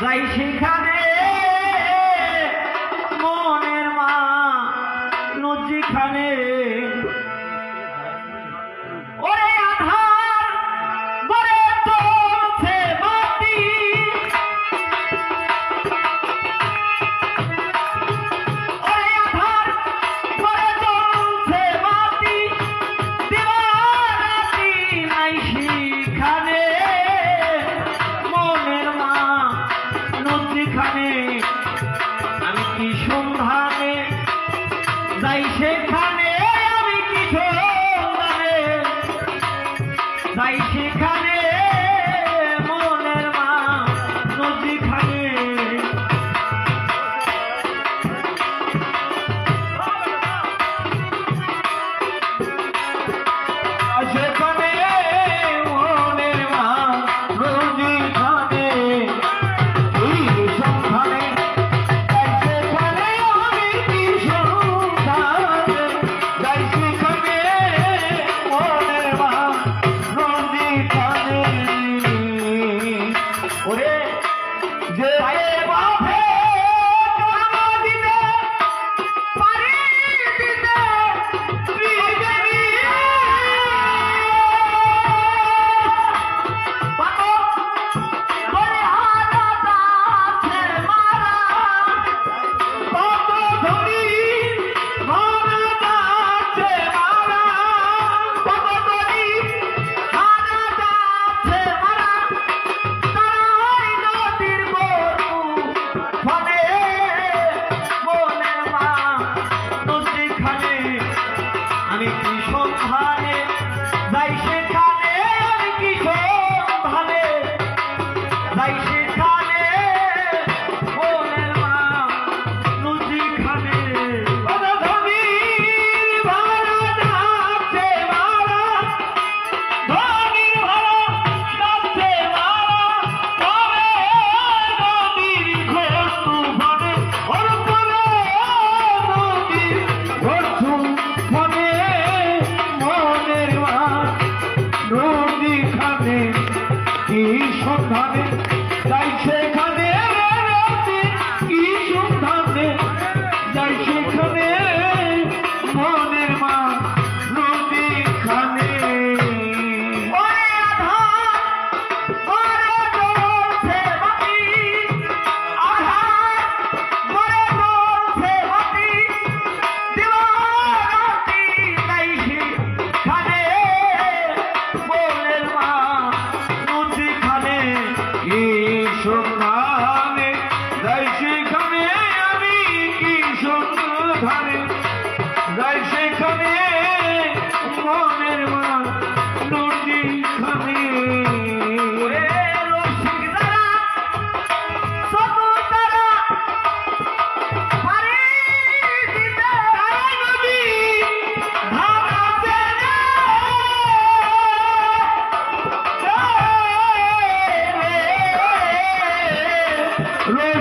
যাই সেখানে মনের মা নজিখানে ওরে আধার বরে চলছে বাতি ওরে আধার বরে চলছে বাতি দিবারাতি নাই সেখানে মনের মা নজিখানে আমি কি সন্ধানে যাই সেখানে আমি কি সন্ধানে যাই সেখানে মনের মা নজিখানে সেখানে মনের মা নজিখানে এই সন্ধানে যাই সেখানে আমি কি সন্ধানে যাই সেখানে মনের মা নজিখানে ওরে যে বাঁধে টানা দিতে পারি দিতে ত্রিবেণী পাগল বলে হারাত আছে মারা কত ধনী হারাত আছে মারা কত ধনী হারাত আছে মারা তারাই নদীর বরু ফলে মনের মা নদীখানে আমি কি সন্ধানে যাই সেখানে আমি কি সন্ধানে যাই সেখানে মনের মা নদীখানে ধনীর ভাড়া যাচ্ছে মারা ধনীর ভাড়া যাচ্ছে মারা তবে নদীর ঘোর তুফানে ওর করে নদীর ঘোর তুফানে মনের মা নদীখানে কি সন্ধানে যাই সেখানে কি সন্ধানে যাই সেখানে মনের মা নদীখানে ওরে আধার বরে জ্বলছে বাতি আধার বরে জ্বলছে বাতি দিবারাতি নাই সেখানে মনের মা নদীখানে কি সন্ধানে যাই সেখানে আমি কি সন্ধানে যাই সেখানে মনের মা নদীখানে ওরে রসিক যারা চতুর তারা পারি দিতে নদী ধারাতে রে